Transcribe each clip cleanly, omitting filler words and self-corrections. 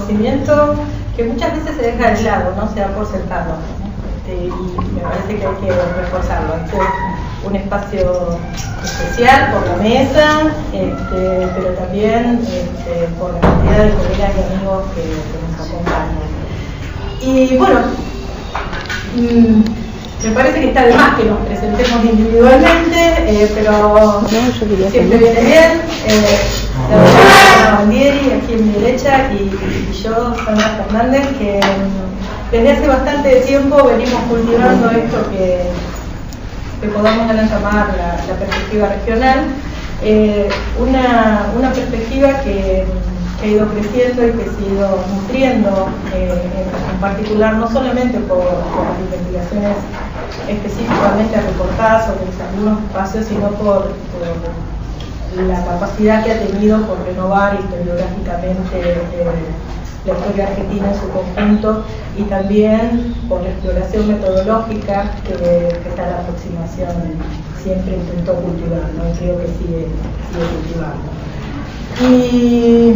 conocimiento que muchas veces se deja de lado, ¿no? Se da por sentado, ¿no? Y me parece que hay que reforzarlo. Este es un espacio especial por la mesa, pero también por la cantidad de colegas y amigos que nos acompañan. Y bueno, me parece que está de más que nos presentemos individualmente, pero siempre viene bien. La doctora Bandieri, aquí en mi derecha, y yo, Sandra Fernández, que desde hace bastante tiempo venimos cultivando esto que podamos llamar la perspectiva regional, una perspectiva que ha ido creciendo y que se ha ido nutriendo, en particular no solamente por las investigaciones específicamente reportadas sobre algunos espacios, sino por la capacidad que ha tenido por renovar historiográficamente la historia argentina en su conjunto, y también por la exploración metodológica que esta aproximación siempre intentó cultivar, ¿no? Y creo que sigue cultivando. Y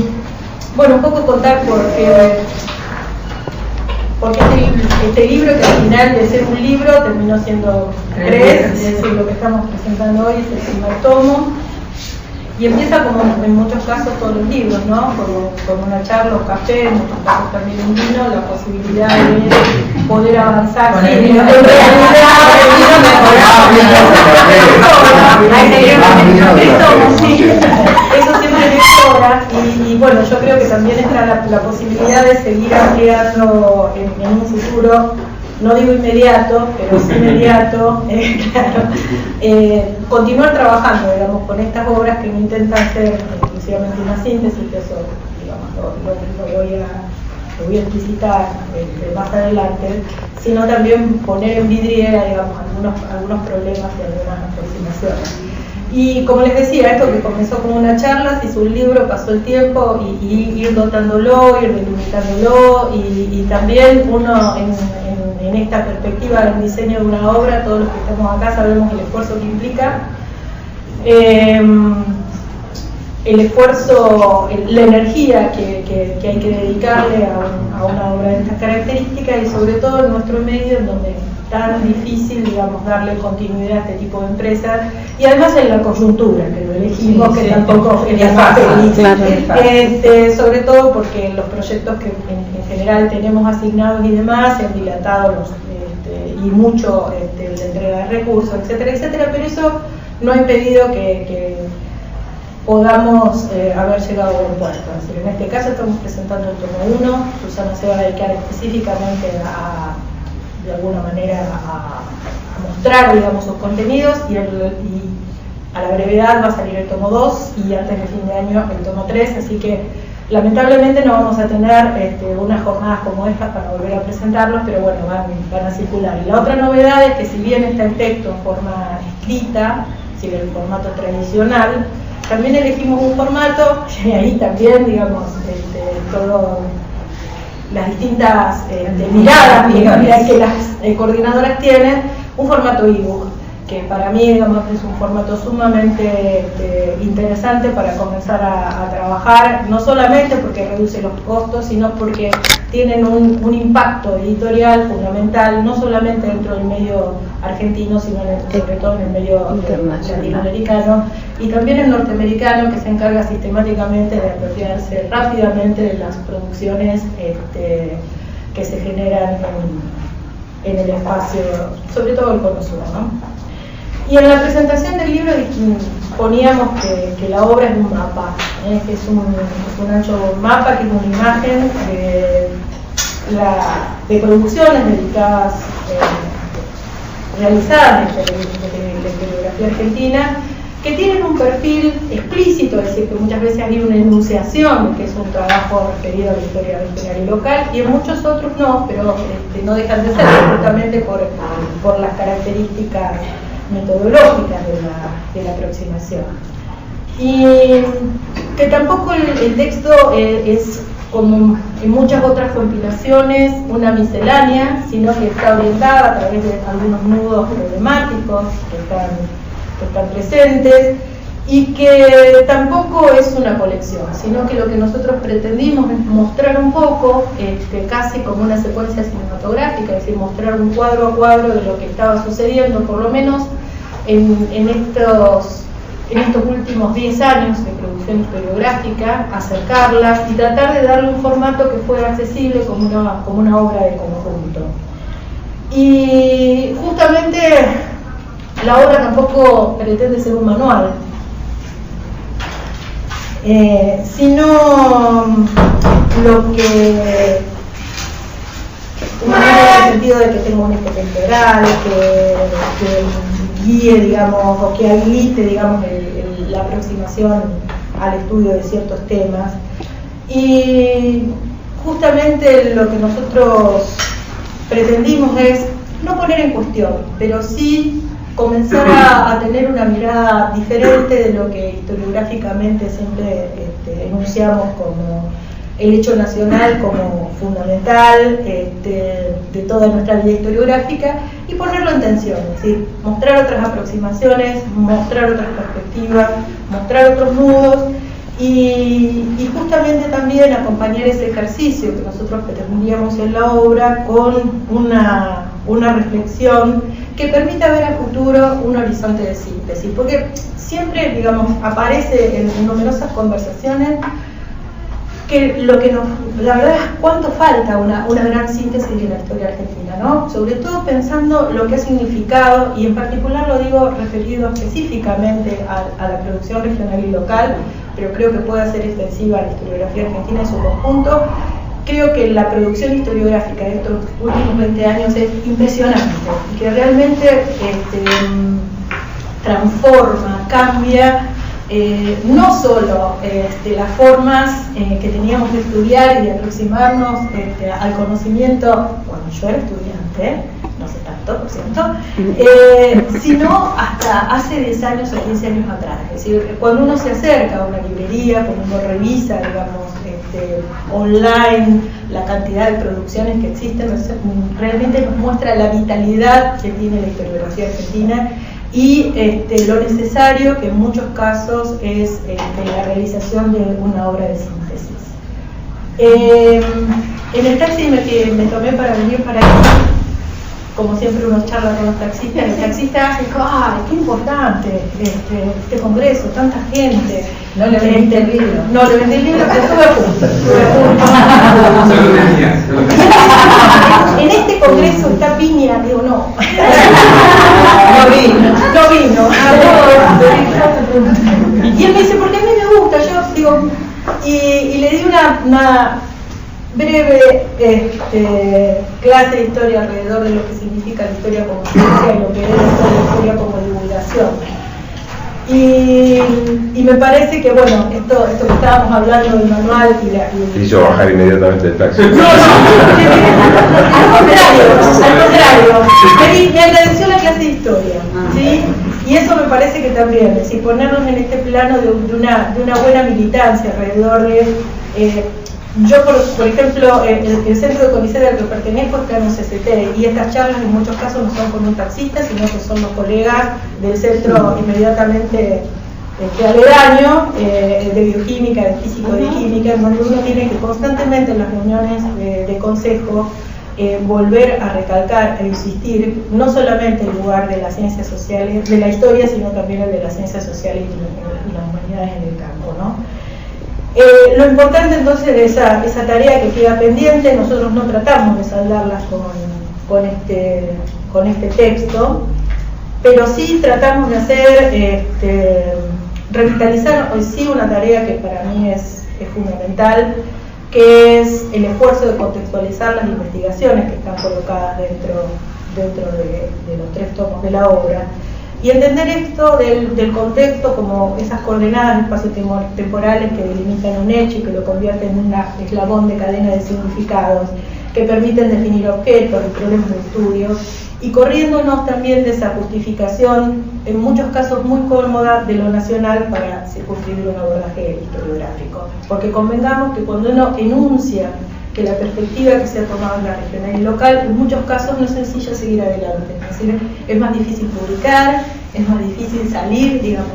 bueno, un poco contar porque este libro, que al final de ser un libro terminó siendo 3, es decir, lo que estamos presentando hoy es el primer tomo, y empieza como en muchos casos todos los libros, ¿no? Con una charla o café, en muchos casos también un vino, la posibilidad de poder avanzar. Bueno, sí, el vino eso siempre mejora, y bueno, yo creo que también está la posibilidad de seguir ampliando en un futuro, no digo inmediato, pero sí inmediato, claro, continuar trabajando, digamos, con estas obras que no intentan ser exclusivamente una síntesis, que eso, digamos, lo voy a explicitar más adelante, sino también poner en vidriera, digamos, algunos problemas y algunas aproximaciones. Y como les decía, esto que comenzó como una charla, se hizo un libro, pasó el tiempo, y ir dotándolo, ir delimitándolo, y también uno en esta perspectiva del diseño de una obra, todos los que estamos acá sabemos el esfuerzo que implica, el esfuerzo, la energía que hay que dedicarle a una obra de estas características, y sobre todo en nuestro medio, en donde es tan difícil, digamos, darle continuidad a este tipo de empresas, y además en la coyuntura, que lo elegimos, que tampoco es fácil, sobre todo porque los proyectos que en general tenemos asignados y demás se han dilatado y mucho la entrega de recursos, etcétera, etcétera, pero eso no ha impedido que podamos haber llegado a buen puerto. Es decir, en este caso estamos presentando el tomo 1, Susana se va a dedicar específicamente de alguna manera a mostrar, digamos, sus contenidos, y a la brevedad va a salir el tomo 2, y antes de fin de año el tomo 3, así que lamentablemente no vamos a tener unas jornadas como estas para volver a presentarlos, pero bueno, van a circular. Y la otra novedad es que, si bien está el texto en forma escrita, si bien el formato tradicional, también elegimos un formato, y ahí también, digamos, todo las distintas miradas que las coordinadoras tienen, un formato ebook, que para mí, digamos, es un formato sumamente interesante para comenzar a trabajar, no solamente porque reduce los costos, sino porque tienen un impacto editorial fundamental, no solamente dentro del medio argentino, sino sobre todo en el medio latinoamericano y también el norteamericano, que se encarga sistemáticamente de apropiarse rápidamente de las producciones que se generan en el espacio, sobre todo el cono sur, ¿no? Y en la presentación del libro poníamos que la obra es un mapa, que es un ancho mapa, que es una imagen de producciones dedicadas, realizadas de la historiografía argentina, que tienen un perfil explícito, es decir, que muchas veces hay una enunciación, que es un trabajo referido a la historia regional y local, y en muchos otros no, pero no dejan de ser, justamente por las características metodológicas de la aproximación. Y que tampoco el texto es, como en muchas otras compilaciones, una miscelánea, sino que está orientada a través de algunos nudos problemáticos que están presentes, y que tampoco es una colección, sino que lo que nosotros pretendimos es mostrar un poco, casi como una secuencia cinematográfica, es decir, mostrar un cuadro a cuadro de lo que estaba sucediendo, por lo menos en estos últimos 10 años de producción historiográfica, acercarlas y tratar de darle un formato que fuera accesible como una obra de conjunto. Y justamente la obra tampoco pretende ser un manual, sino lo que, en el sentido de que tenga un enfoque integral, que guíe, digamos, o que habilite, digamos, la aproximación al estudio de ciertos temas. Y justamente lo que nosotros pretendimos es no poner en cuestión, pero sí comenzar a tener una mirada diferente de lo que historiográficamente siempre enunciamos como el hecho nacional como fundamental de toda nuestra vida historiográfica, y ponerlo en tensión, es decir, mostrar otras aproximaciones, mostrar otras perspectivas, mostrar otros nudos y justamente también acompañar ese ejercicio que nosotros pretendíamos en la obra con una reflexión que permita ver a futuro un horizonte de síntesis, porque siempre, digamos, aparece en numerosas conversaciones que la verdad es cuánto falta una gran síntesis de la historia argentina, ¿no? Sobre todo pensando lo que ha significado, y en particular lo digo referido específicamente a la producción regional y local, pero creo que puede ser extensiva a la historiografía argentina en su conjunto. Creo que la producción historiográfica de estos últimos 20 años es impresionante y que realmente transforma, cambia no solo las formas que teníamos de estudiar y de aproximarnos al conocimiento cuando yo era estudiante, no sé tanto, por cierto, sino hasta hace 10 años o 15 años atrás. Es decir, cuando uno se acerca a una librería, cuando uno revisa, digamos, online la cantidad de producciones que existen, realmente nos muestra la vitalidad que tiene la historiografía argentina y lo necesario que en muchos casos es la realización de una obra de síntesis. En el taxi que me tomé para venir para aquí, como siempre uno charla con los taxistas, el taxista dijo, ¡ay, qué importante este congreso, tanta gente! No le vendí el libro. No le vendí el libro, pero estuve a punto. En este congreso está Piña, digo, no. No vino. Y él me dice, porque a mí me gusta, yo digo, y le di una breve clase de historia alrededor de lo que significa la historia como ciencia y lo que es la historia como divulgación. Y me parece que, bueno, esto que estábamos hablando del manual y hizo bajar inmediatamente el taxi. No, al contrario, me agradeció la clase de historia, ¿sí? Y eso me parece que también, es decir, ponernos en este plano de una buena militancia alrededor de... yo, por ejemplo, el centro de CONICET al que pertenezco está en un CCT, y estas charlas en muchos casos no son con un taxista, sino que son los colegas del centro inmediatamente aledaño, de bioquímica, de físico, de química, en donde uno tiene que constantemente en las reuniones de consejo volver a recalcar e insistir no solamente el lugar de las ciencias sociales, de la historia, sino también el de las ciencias sociales y las humanidades en el campo, ¿no? Lo importante entonces de esa tarea que queda pendiente, nosotros no tratamos de saldarlas con este texto, pero sí tratamos de hacer, revitalizar hoy sí una tarea que para mí es fundamental, que es el esfuerzo de contextualizar las investigaciones que están colocadas dentro de los 3 tomos de la obra, y entender esto del contexto como esas coordenadas espacio-temporales que delimitan un hecho y que lo convierten en un eslabón de cadena de significados que permiten definir objetos y problemas de estudio, y corriéndonos también de esa justificación, en muchos casos muy cómoda, de lo nacional para circunscribir un abordaje historiográfico. Porque convengamos que cuando uno enuncia que la perspectiva que se ha tomado en la regional y local, en muchos casos no es sencillo seguir adelante. Es decir, es más difícil publicar, es más difícil salir, digamos,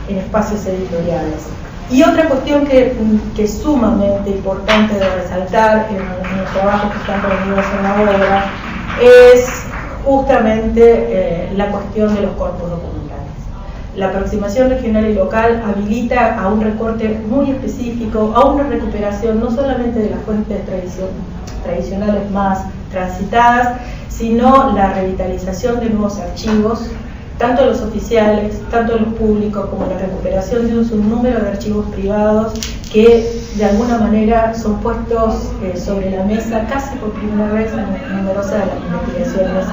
en espacios editoriales. Y otra cuestión que es sumamente importante de resaltar en los trabajos que están reunidos en la obra es justamente la cuestión de los corpus documentales. La aproximación regional y local habilita a un recorte muy específico, a una recuperación no solamente de las fuentes tradicionales más transitadas, sino la revitalización de nuevos archivos, tanto los oficiales, tanto los públicos, como la recuperación de un sinnúmero de archivos privados que de alguna manera son puestos sobre la mesa casi por primera vez en numerosas de las investigaciones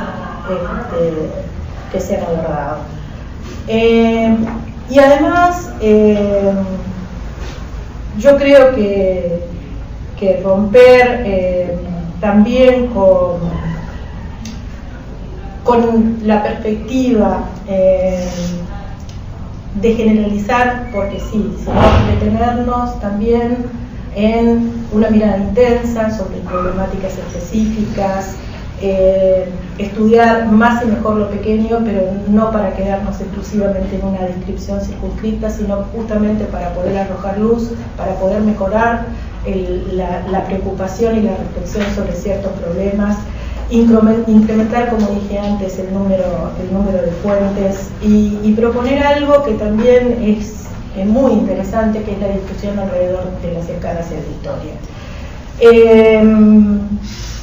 que se han abordado. Y además, yo creo que romper también con la perspectiva de generalizar, porque sí, sino detenernos también en una mirada intensa sobre problemáticas específicas, estudiar más y mejor lo pequeño, pero no para quedarnos exclusivamente en una descripción circunscrita, sino justamente para poder arrojar luz, para poder mejorar la preocupación y la reflexión sobre ciertos problemas, incrementar, como dije antes, el número de fuentes y proponer algo que también es muy interesante, que es la discusión alrededor de las escalas de la historia.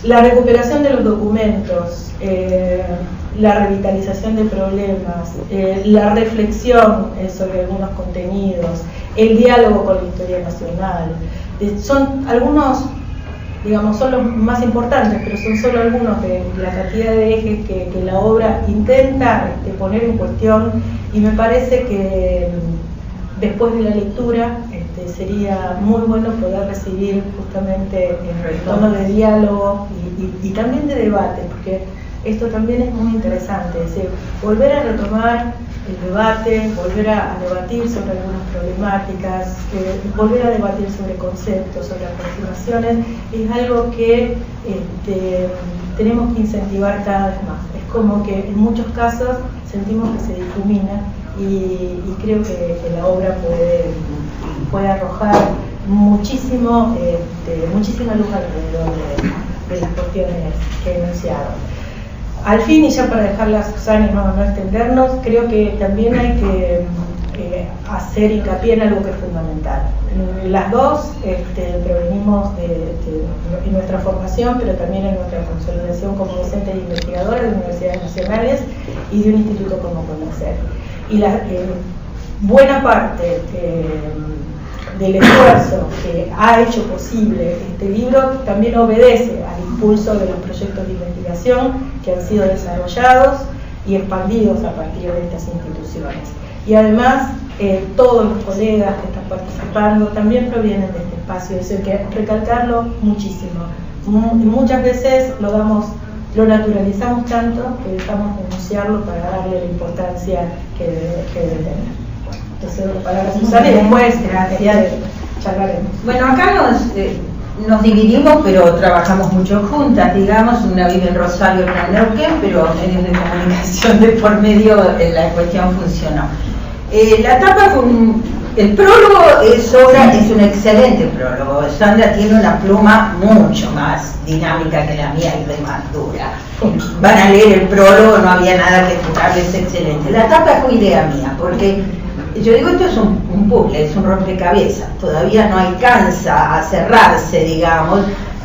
La recuperación de los documentos, la revitalización de problemas, la reflexión sobre algunos contenidos, el diálogo con la historia nacional, son algunos, digamos, son los más importantes, pero son solo algunos de la cantidad de ejes que la obra intenta poner en cuestión, y me parece que después de la lectura sería muy bueno poder recibir justamente el tono de diálogo y también de debate, porque esto también es muy interesante, es decir, volver a retomar el debate, volver a debatir sobre algunas problemáticas, volver a debatir sobre conceptos, sobre aproximaciones, es algo que tenemos que incentivar cada vez más. Es como que en muchos casos sentimos que se difumina y creo que la obra puede arrojar muchísima luz alrededor de las cuestiones que he enunciado. Al fin, y ya para dejarla a Susana y no extendernos, creo que también hay que hacer hincapié en algo que es fundamental. Las dos provenimos de nuestra formación, pero también en nuestra consolidación como docentes e investigadores de universidades nacionales y de un instituto como CONACYT. Y buena parte del esfuerzo que ha hecho posible este libro también obedece al impulso de los proyectos de investigación que han sido desarrollados y expandidos a partir de estas instituciones. Y además, todos los colegas que están participando también provienen de este espacio, es decir, que recalcarlo muchísimo. Muchas veces lo naturalizamos tanto que dejamos de denunciarlo para darle la importancia que debe tener. Entonces, para Susana y después, gracias, charlaremos. Bueno, acá nos dividimos, pero trabajamos mucho juntas, digamos. Una vive en Rosario, otra en Neuquén, pero medios de comunicación de por medio la cuestión funcionó. La etapa el prólogo es un excelente prólogo. Sandra tiene una pluma mucho más dinámica que la mía y de más dura. Van a leer el prólogo, no había nada que tocarle, es excelente. La etapa fue idea mía, porque yo digo, esto es un puzzle, es un rompecabezas, todavía no alcanza a cerrarse, digamos.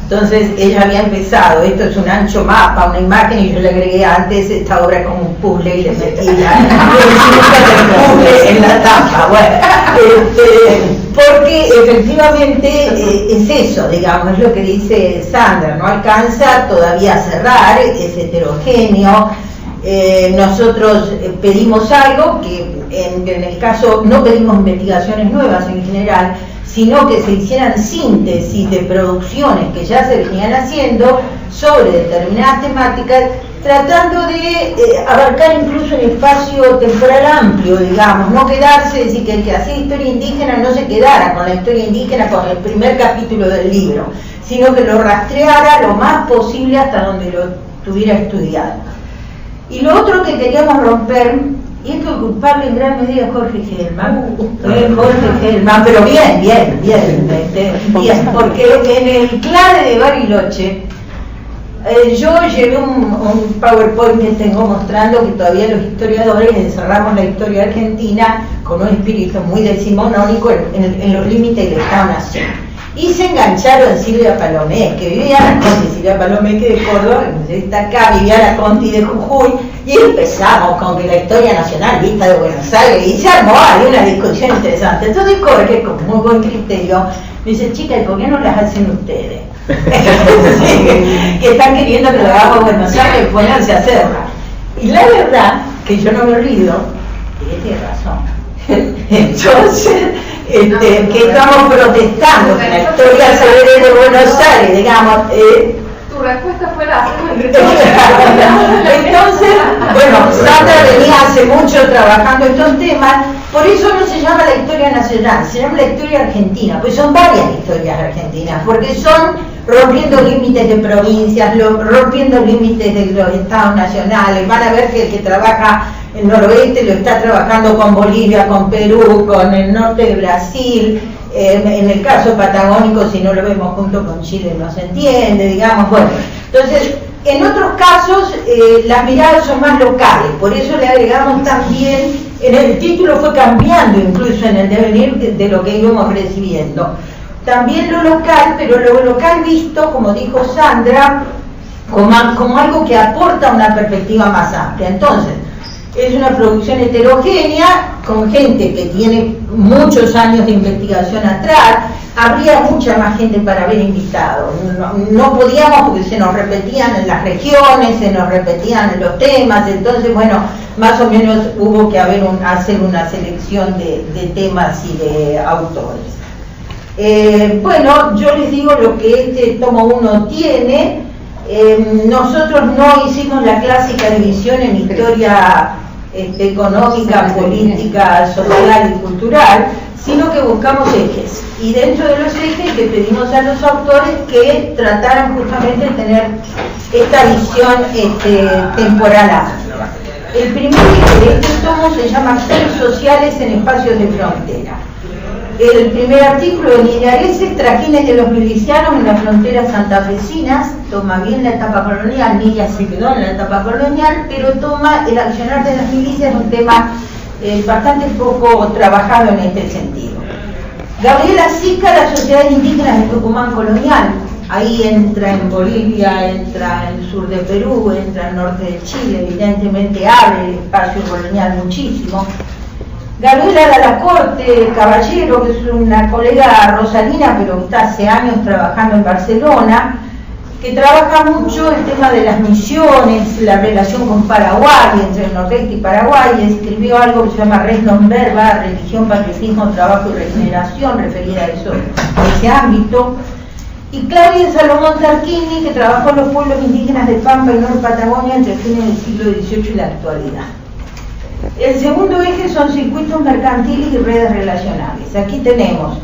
Entonces ella había empezado, esto es un ancho mapa, una imagen, y yo le agregué antes esta obra como un puzzle y le metí el puzzle en la tapa. Bueno, porque efectivamente es eso, digamos, es lo que dice Sandra, no alcanza todavía a cerrar, es heterogéneo. Nosotros pedimos algo que en el caso no pedimos investigaciones nuevas en general, sino que se hicieran síntesis de producciones que ya se venían haciendo sobre determinadas temáticas, tratando de abarcar incluso un espacio temporal amplio, digamos, no quedarse, decir, que el que hacía historia indígena no se quedara con la historia indígena con el primer capítulo del libro, sino que lo rastreara lo más posible hasta donde lo tuviera estudiado. Y lo otro que queríamos romper, Y es que el culpable en gran medida es Jorge Gelman. Jorge Gelman, pero bien, porque en el clave de Bariloche, yo llevé un PowerPoint que tengo mostrando que todavía los historiadores encerramos la historia argentina con un espíritu muy decimonónico en los límites del Estado-Nación. Y se engancharon Silvia Palomé, que Viviana Conti, Silvia Palomé que de Córdoba, que está acá, Viviana Conti de Jujuy, y empezamos con que la historia nacional vista de Buenos Aires, y se armó, había una discusión interesante. Entonces Jorge, con muy buen criterio, me dice, chica, ¿y por qué no las hacen ustedes? Sí, que están queriendo que lo hagamos Buenos Aires, pónganse a hacerla. Y la verdad, que yo no me olvido, y tiene razón. Entonces, que estamos protestando que la historia se ve de Buenos Aires, digamos. Tu respuesta fue la Entonces, bueno, Sandra venía hace mucho trabajando estos temas, por eso no se llama la historia nacional, se llama la historia argentina, pues son varias historias argentinas, porque son rompiendo límites de provincias, rompiendo límites de los estados nacionales. Van a ver que el que trabaja el noroeste lo está trabajando con Bolivia, con Perú, con el norte de Brasil. En el caso patagónico, si no lo vemos junto con Chile, no se entiende, digamos. Bueno, entonces, en otros casos, las miradas son más locales, por eso le agregamos también, en el título fue cambiando incluso en el devenir de lo que íbamos recibiendo. También lo local, pero lo local visto, como dijo Sandra, como algo que aporta una perspectiva más amplia. Entonces, es una producción heterogénea, con gente que tiene muchos años de investigación atrás. Habría mucha más gente para haber invitado. No podíamos porque se nos repetían en las regiones, se nos repetían en los temas, entonces, bueno, más o menos hubo que hacer una selección de temas y de autores. Bueno, yo les digo lo que este tomo 1 tiene. Nosotros no hicimos la clásica división en historia económica, política, social y cultural, sino que buscamos ejes. Y dentro de los ejes le pedimos a los autores que trataran justamente de tener esta visión temporal amplia. El primer eje de este tomo se llama Actores sociales en espacios de frontera. El primer artículo de Linareses, Traquines de los milicianos en las fronteras santafesinas, toma bien la etapa colonial, Niña se quedó en la etapa colonial, pero toma el accionar de las milicias, un tema bastante poco trabajado en este sentido. Gabriela Sica, las sociedades indígenas de Tucumán colonial, ahí entra en Bolivia, entra en el sur de Perú, entra en el norte de Chile, evidentemente abre el espacio colonial muchísimo. Gabriela Dalacorte Caballero, que es una colega rosalina, pero que está hace años trabajando en Barcelona, que trabaja mucho el tema de las misiones, la relación con Paraguay, entre el nordeste y Paraguay. Escribió algo que se llama Res non verba, religión, patriotismo, trabajo y regeneración, referida a eso, a ese ámbito. Y Claudia Salomón Tarquini, que trabajó en los pueblos indígenas de Pampa y Norte Patagonia entre fines del siglo XVIII y la actualidad. El segundo eje son circuitos mercantiles y redes relacionales. Aquí tenemos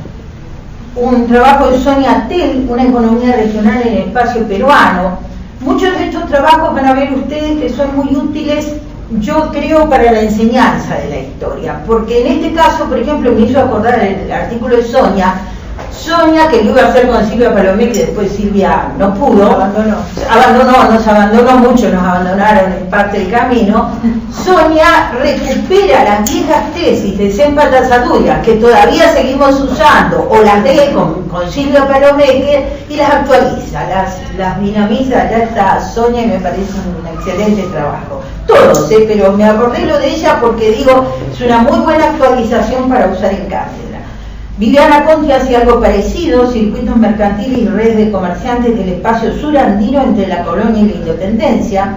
un trabajo de Sonia Tell, una economía regional en el espacio peruano. Muchos de estos trabajos van a ver ustedes que son muy útiles, yo creo, para la enseñanza de la historia, porque en este caso, por ejemplo, me hizo acordar el artículo de Sonia, que lo iba a hacer con Silvia Palomé, que después Silvia no pudo, nos abandonó mucho, nos abandonaron en parte del camino. Sonia recupera las viejas tesis de Sempa Tazaduria, que todavía seguimos usando, o las de con Silvia Palomé, y las actualiza, las dinamiza. Ya está Sonia y me parece un excelente trabajo. Todos, pero me acordé lo de ella porque digo, es una muy buena actualización para usar en cátedra. Viviana Conti hace algo parecido, circuitos mercantiles y redes de comerciantes del espacio surandino entre la colonia y la independencia.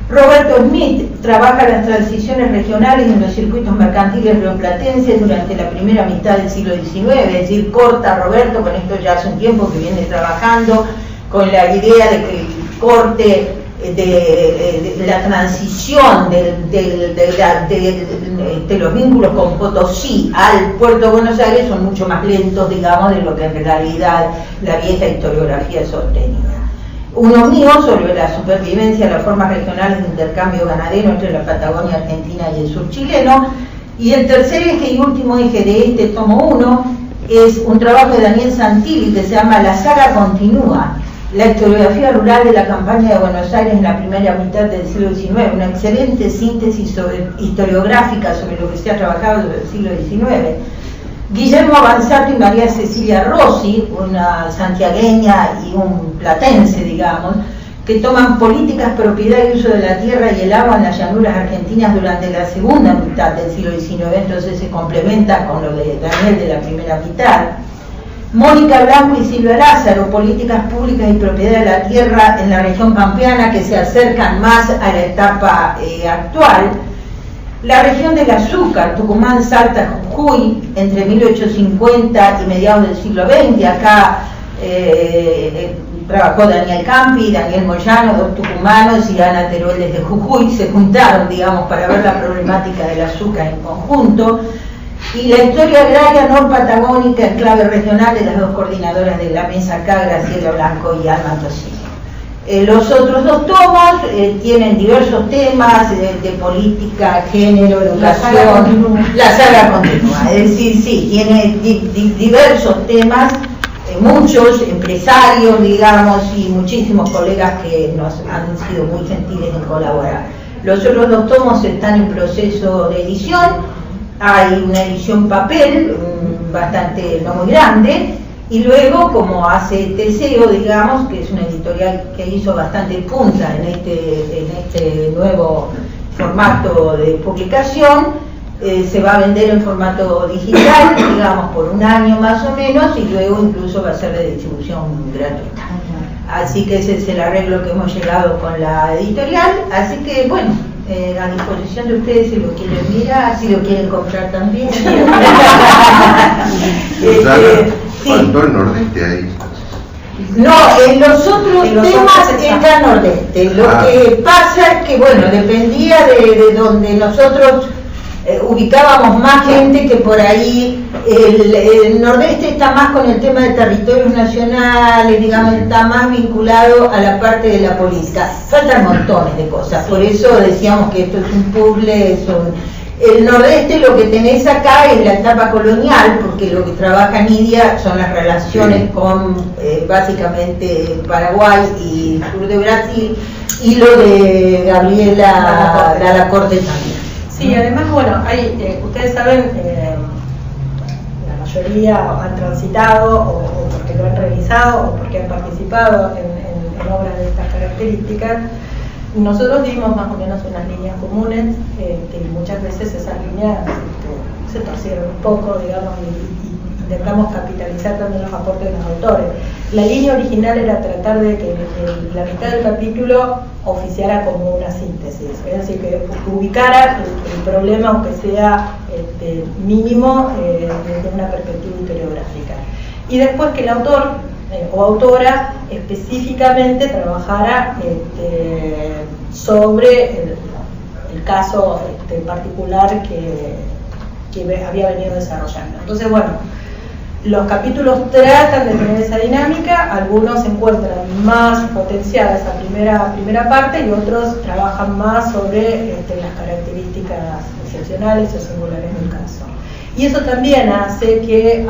Roberto Smith trabaja las transiciones regionales en los circuitos mercantiles rioplatenses durante la primera mitad del siglo XIX, es decir, corta Roberto, con esto ya hace un tiempo que viene trabajando, con la idea de que el corte de la transición de los vínculos con Potosí al puerto de Buenos Aires son mucho más lentos, digamos, de lo que en realidad la vieja historiografía sostenía. Uno mío sobre la supervivencia de las formas regionales de intercambio ganadero entre la Patagonia argentina y el sur chileno. Y el tercer eje y último eje de este tomo 1 es un trabajo de Daniel Santilli que se llama La saga continúa, la historiografía rural de la campaña de Buenos Aires en la primera mitad del siglo XIX, una excelente síntesis historiográfica sobre lo que se ha trabajado desde el siglo XIX. Guillermo Avanzato y María Cecilia Rossi, una santiagueña y un platense, digamos, que toman políticas, propiedad y uso de la tierra y el agua en las llanuras argentinas durante la segunda mitad del siglo XIX, entonces se complementa con lo de Daniel de la primera mitad. Mónica Blanco y Silvia Lázaro, políticas públicas y propiedad de la tierra en la región pampeana que se acercan más a la etapa actual. La región del azúcar, Tucumán, Salta, Jujuy, entre 1850 y mediados del siglo XX. Acá trabajó Daniel Campi, Daniel Moyano, dos tucumanos, y Ana Teruel desde Jujuy. Se juntaron, digamos, para ver la problemática del azúcar en conjunto. Y la historia agraria norpatagónica en clave regional de las dos coordinadoras de la mesa acá, Graciela Blanco y Alma Tosini. Los otros dos tomos tienen diversos temas de política, género, educación. La saga continúa. Es decir, sí, tiene diversos temas, muchos empresarios, digamos, y muchísimos colegas que nos han sido muy gentiles en colaborar. Los otros dos tomos están en proceso de edición. Hay una edición papel, bastante, no muy grande, y luego, como hace Teseo, digamos, que es una editorial que hizo bastante punta en este nuevo formato de publicación, se va a vender en formato digital, digamos, por un año más o menos, y luego incluso va a ser de distribución gratuita. Así que ese es el arreglo que hemos llegado con la editorial, así que, bueno, a disposición de ustedes si lo quieren mirar, si lo quieren comprar también. Faltó el nordeste ahí. No, en los otros temas está nordeste. Lo que pasa es que, bueno, dependía de donde nosotros ubicábamos más gente, que por ahí el nordeste está más con el tema de territorios nacionales, digamos, está más vinculado a la parte de la política. Faltan montones de cosas, por eso decíamos que esto es un puzzle. El nordeste, lo que tenés acá es la etapa colonial, porque lo que trabaja Nidia son las relaciones con básicamente Paraguay y sur de Brasil, y lo de Gabriela Lacorte también. Sí, además, bueno, ustedes saben, la mayoría han transitado o porque lo han realizado o porque han participado en obras de estas características. Nosotros dimos más o menos unas líneas comunes, que muchas veces esas líneas se torcieron un poco, digamos, y intentamos capitalizar también los aportes de los autores. La línea original era tratar de que la mitad del capítulo oficiara como una síntesis, es decir, que ubicara el problema, aunque sea mínimo, desde una perspectiva historiográfica. Y después que el autor o autora específicamente trabajara sobre el caso particular que había venido desarrollando. Entonces, bueno, los capítulos tratan de tener esa dinámica, algunos se encuentran más potenciada esa primera parte y otros trabajan más sobre las características excepcionales o singulares del caso. Y eso también hace que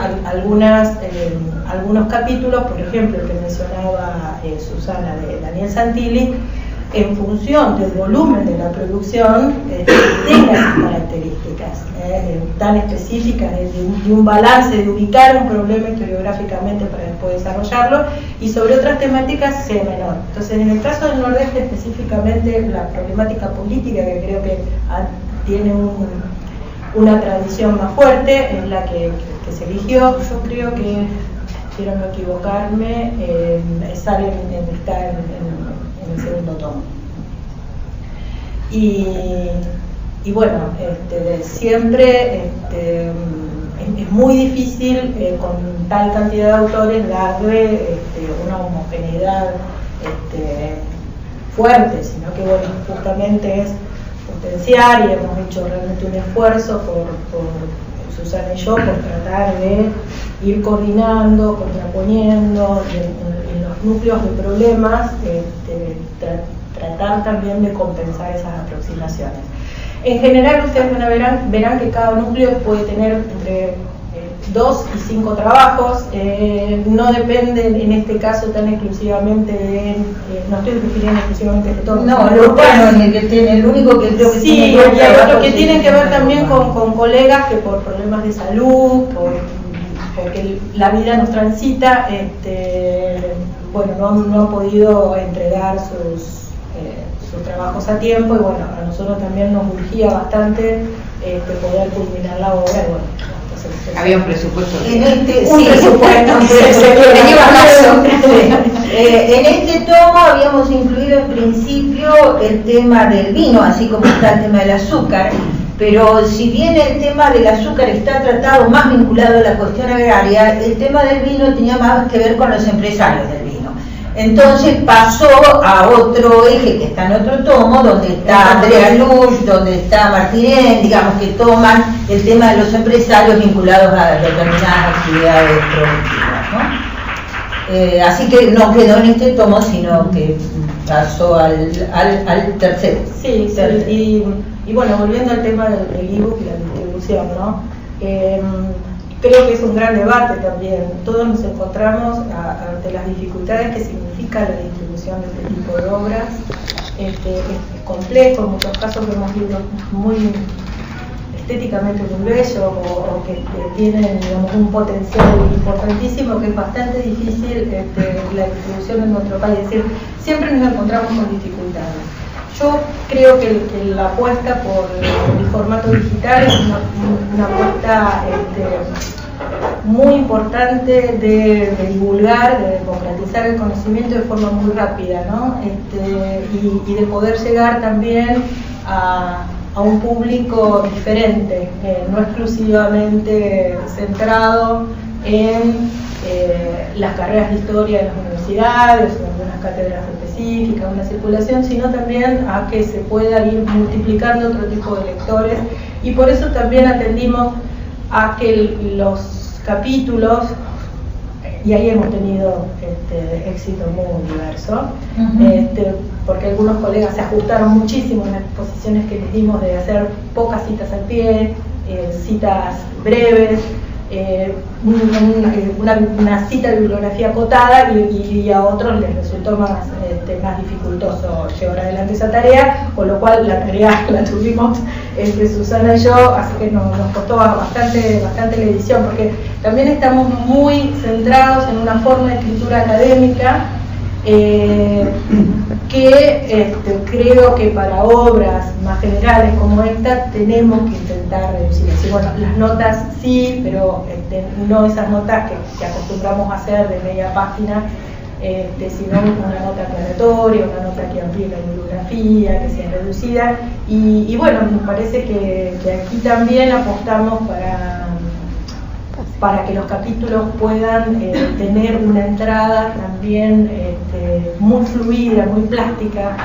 algunos capítulos, por ejemplo el que mencionaba Susana de Daniel Santilli, en función del volumen de la producción, tenga esas características tan específicas de un balance, de ubicar un problema historiográficamente para después desarrollarlo, y sobre otras temáticas sea menor. Entonces, en el caso del Nordeste específicamente, la problemática política, que creo que tiene una tradición más fuerte, es la que se eligió. Yo creo que, quiero no equivocarme, está en el segundo tomo. Y bueno, siempre es muy difícil con tal cantidad de autores darle una homogeneidad fuerte, sino que, bueno, justamente es potenciar, y hemos hecho realmente un esfuerzo por Susana y yo, por tratar de ir coordinando, contraponiendo en los núcleos de problemas, tratar también de compensar esas aproximaciones. En general ustedes verán que cada núcleo puede tener entre 2 y 5 trabajos, no dependen en este caso tan exclusivamente de, no estoy refiriendo exclusivamente de todos. No, lo bueno es que tiene, el único que creo que sí, tiene. Sí, y hay otros que tienen que ver también con colegas que por problemas de salud, porque la vida nos transita, bueno, no han podido entregar sus trabajos a tiempo, y bueno, a nosotros también nos urgía bastante poder culminar la obra, y bueno, había un presupuesto. En este tomo habíamos incluido en principio el tema del vino, así como está el tema del azúcar, pero si bien el tema del azúcar está tratado más vinculado a la cuestión agraria, el tema del vino tenía más que ver con los empresarios del vino. Entonces pasó a otro eje que está en otro tomo, donde está Andrea Luch, donde está Martínez, digamos que toman el tema de los empresarios vinculados a determinadas actividades productivas, ¿no? Así que no quedó en este tomo, sino que pasó al tercero. Sí, y bueno, volviendo al tema del ebook y la distribución, ¿no? Creo que es un gran debate también. Todos nos encontramos ante las dificultades que significa la distribución de este tipo de obras. Es complejo, en muchos casos vemos libros muy estéticamente muy bellos o que tienen, digamos, un potencial importantísimo, que es bastante difícil la distribución en nuestro país. Es decir, siempre nos encontramos con dificultades. Yo creo que la apuesta por el formato digital es una apuesta muy importante de divulgar, de democratizar el conocimiento de forma muy rápida, ¿no? Y de poder llegar también a un público diferente, no exclusivamente centrado en las carreras de historia de las universidades o algunas cátedras específicas, una circulación, sino también a que se pueda ir multiplicando otro tipo de lectores, y por eso también atendimos a que los y ahí hemos tenido éxito muy diverso, porque algunos colegas se ajustaron muchísimo en las posiciones que les dimos de hacer pocas citas al pie, citas breves, una cita de bibliografía acotada, y a otros les resultó más dificultoso llevar adelante esa tarea, con lo cual la tarea la tuvimos Susana y yo, así que nos costó bastante la edición, porque también estamos muy centrados en una forma de escritura académica que creo que para obras más generales como esta tenemos que intentar reducir. Bueno, las notas sí, pero no esas notas que acostumbramos a hacer de media página, sino una nota aclaratoria, una nota que amplíe la bibliografía, que sea reducida, y bueno, me parece que aquí también apostamos para que los capítulos puedan tener una entrada también muy fluida, muy plástica,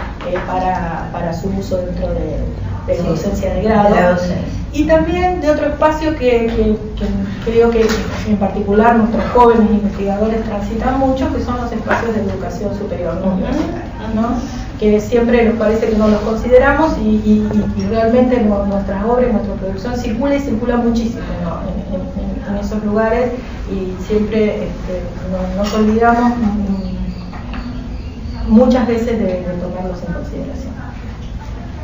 para su uso dentro de la docencia de grado. Y también de otro espacio que creo que en particular nuestros jóvenes investigadores transitan mucho, que son los espacios de educación superior no universitaria, ¿no? Que siempre nos parece que no los consideramos, y realmente nuestras obras, nuestra producción circula muchísimo, ¿no? en esos lugares, y siempre nos olvidamos muchas veces de tomarlos en consideración.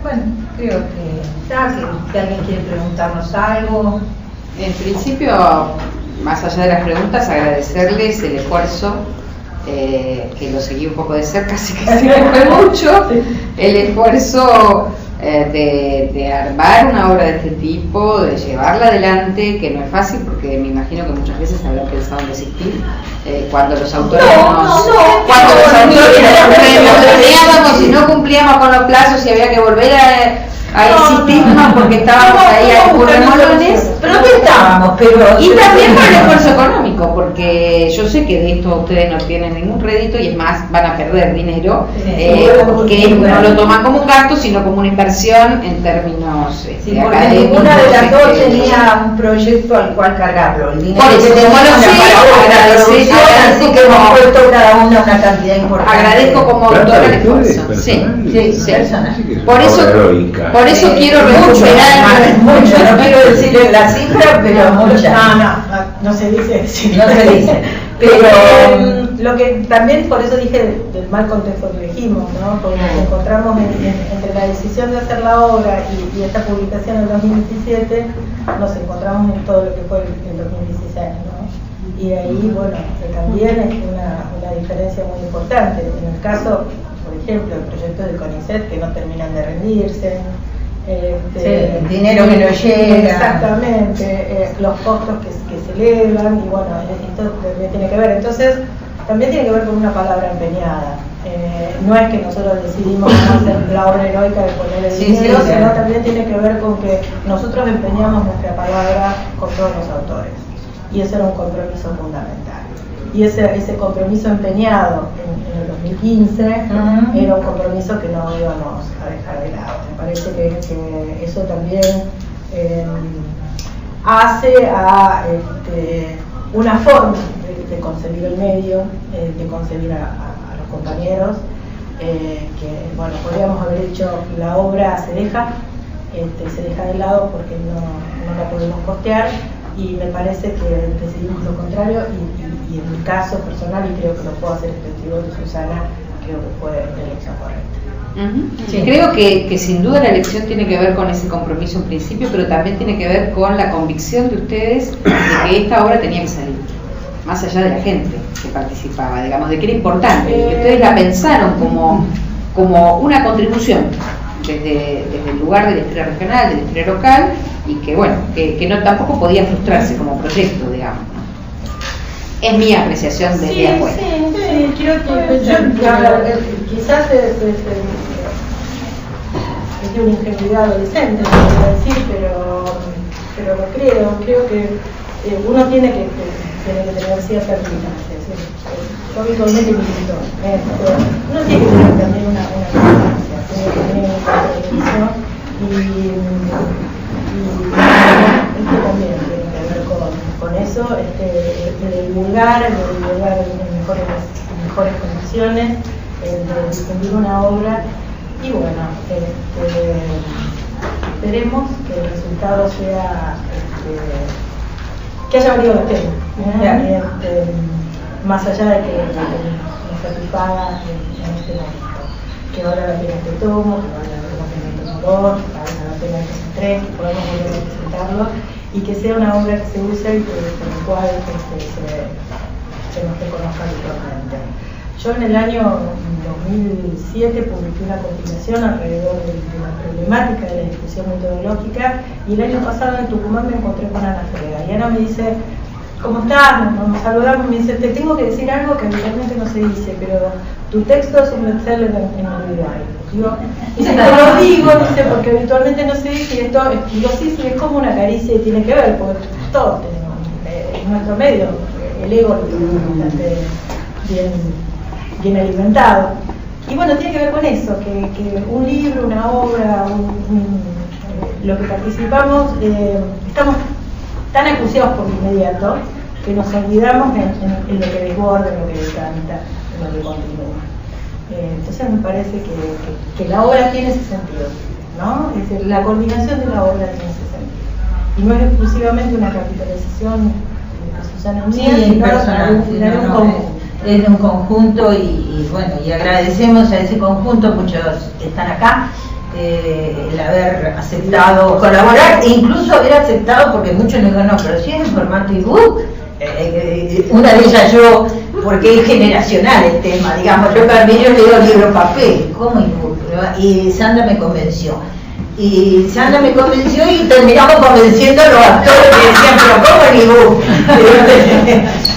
Bueno, creo que alguien quiere preguntarnos algo. En principio, más allá de las preguntas, agradecerles el esfuerzo, que lo seguí un poco de cerca, así que sí fue mucho, el esfuerzo de armar una obra de este tipo, de llevarla adelante, que no es fácil, porque me imagino que muchas veces habrán pensado en desistir cuando los autores nos y no cumplíamos con los plazos y había que volver a insistirnos porque estábamos ahí a remolones, protestábamos, y también por el esfuerzo económico. lógico, porque yo sé que de esto ustedes no tienen ningún rédito y es más, van a perder dinero, que no lo toman como un gasto, sino como una inversión en términos sí, porque ninguna de las dos tenía un proyecto al cual cargarlo. El dinero por eso, que como lo sé, así que hemos puesto cada una cantidad importante. Agradezco como autora el esfuerzo. Sí, personal. Por eso quiero recuperar mucho, no quiero decirle la cifra, pero mucha. No se dice. No se dice. Pero lo que también, por eso dije del mal contexto que dijimos, ¿no? Porque nos encontramos entre la decisión de hacer la obra y esta publicación en 2017, nos encontramos en todo lo que fue el 2016, ¿no? Y ahí, bueno, también es una diferencia muy importante. En el caso, por ejemplo, el proyecto de CONICET, que no terminan de rendirse, el dinero que no llega. Exactamente, los costos que se elevan, y bueno, esto también tiene que ver. Entonces, también tiene que ver con una palabra empeñada. No es que nosotros decidimos hacer la obra heroica de poner el dinero, sino también tiene que ver con que nosotros empeñamos nuestra palabra con todos los autores. Y eso era un compromiso fundamental. Y ese compromiso empeñado en el 2015 era un compromiso que no íbamos a dejar de lado. Me parece que eso también hace a una forma de concebir el medio, de concebir a los compañeros, que bueno, podríamos haber hecho la obra se deja de lado porque no la podemos costear, y me parece que decidimos lo contrario, y en mi caso personal, y creo que lo puedo hacer testigo de Susana, creo que fue la elección correcta. Sí. Creo que sin duda la elección tiene que ver con ese compromiso en principio, pero también tiene que ver con la convicción de ustedes de que esta obra tenía que salir, más allá de la gente que participaba, digamos, de que era importante, que ustedes la pensaron como una contribución desde el lugar de la historia regional, de la historia local, y que bueno, que no tampoco podía frustrarse como proyecto, digamos, ¿no? Es mi apreciación desde afuera. Sí, creo que quizás es de una ingenuidad adolescente, no quiero decir, pero lo creo que uno tiene que tener cierta militancia. Yo habitualmente milito, uno tiene que tener también una militancia, tiene que tener una compromiso, y esto también tiene que ver con eso, de divulgar en mejores condiciones, de difundir una obra, y bueno, esperemos que el resultado sea que haya valido la pena, más allá de que nos satisfaga en este momento, que valga la pena este tomo, que valga la pena el tomo 2, que valga la pena que se entregue, que podamos volver a presentarlo, y que sea una obra que se use y con la cual se nos reconozca habitualmente. Yo en el año 2007 publiqué una compilación alrededor de la problemática de la discusión metodológica, y el año pasado en Tucumán me encontré con Ana Frega, y Ana me dice: ¿cómo estás? Nos saludamos, me dice: te tengo que decir algo que habitualmente no se dice, pero tu texto es un bestseller en Uruguay. Dice, te lo digo, dice, porque habitualmente no se dice, y esto, digo, sí, es como una caricia y tiene que ver, porque todos tenemos, en nuestro medio, el ego lo tenemos bastante bien alimentado. Y bueno, tiene que ver con eso, que un libro, una obra, lo que participamos, estamos tan acuciados por lo inmediato que nos olvidamos en lo que desborda, en lo que decanta, en lo que continúa. Entonces me parece que la obra tiene ese sentido, ¿no? Es decir, la coordinación de la obra tiene ese sentido. Y no es exclusivamente una capitalización de Susana mía, sino personal, de un conjunto. Es de un conjunto, y bueno, y agradecemos a ese conjunto, muchos están acá, el haber aceptado colaborar, e incluso haber aceptado, porque muchos nos dijeron: no, pero si es en formato ebook. Una de ellas yo, porque es generacional el tema, digamos, yo para mí yo leo libro papel, ¿cómo ebook? Y Sandra me convenció. Y terminamos convenciendo a los actores que decían: pero ¿cómo en ebook?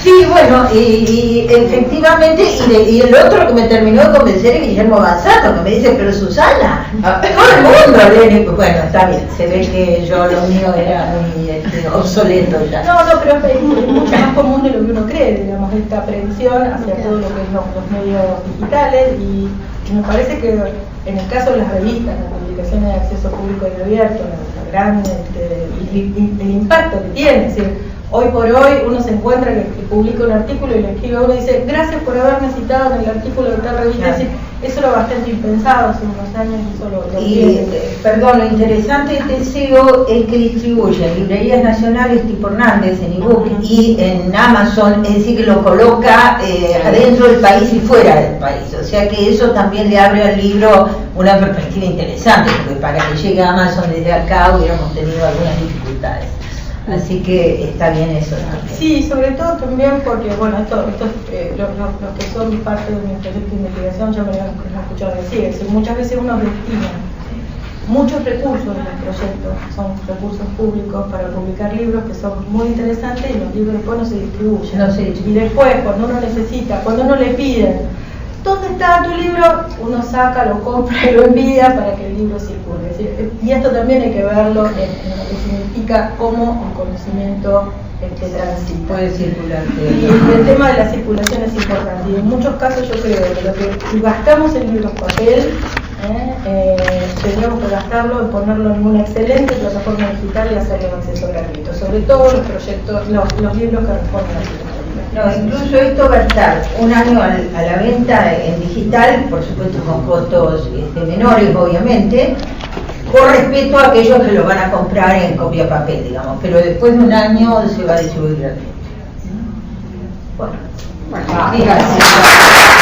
Sí, bueno, y efectivamente, y el otro que me terminó de convencer es Guillermo Banzato, que me dice, pero Susana, todo el mundo lee. Bueno, está bien, se ve que yo lo mío era muy obsoleto ya. No, pero es mucho más común de lo que uno cree, digamos, esta aprehensión hacia todo lo que es los medios digitales, y me parece que en el caso de las revistas, las publicaciones de acceso público y abierto, la gran, el impacto que tiene, es decir, hoy por hoy uno se encuentra que publica un artículo y le escribe a uno y dice, gracias por haberme citado en el artículo de tal revista. Claro. Eso era bastante impensado hace unos años y eso lo Y, perdón, lo interesante de este SEO es que distribuye en librerías nacionales tipo Hernández, en ebook y en Amazon, es decir, que lo coloca adentro del país y fuera del país. O sea que eso también le abre al libro una perspectiva interesante, porque para que llegue a Amazon desde acá hubiéramos tenido algunas dificultades. Así que está bien eso también. Sí, sobre todo también porque, bueno, los que son parte de mi proyecto de investigación ya me lo han escuchado decir, es decir, muchas veces uno destina muchos recursos en el proyecto, son recursos públicos para publicar libros que son muy interesantes y los libros después no se distribuyen. Y después, cuando uno necesita, cuando uno le piden, ¿dónde está tu libro? Uno saca, lo compra y lo envía para que el libro circule. Es decir, y esto también hay que verlo en lo que significa cómo el conocimiento transita. Puede circular. Y el tema de la circulación es importante. Y en muchos casos yo creo que lo que si gastamos en libros papel, tendríamos que gastarlo en ponerlo en una excelente plataforma digital y hacerlo de acceso gratuito. Sobre todo los proyectos, los libros que responden a la no, incluso esto va a estar un año a la venta en digital, por supuesto con costos menores, obviamente, por respeto a aquellos que lo van a comprar en copia papel, digamos, pero después de un año se va a distribuir gratuito. Bueno, gracias.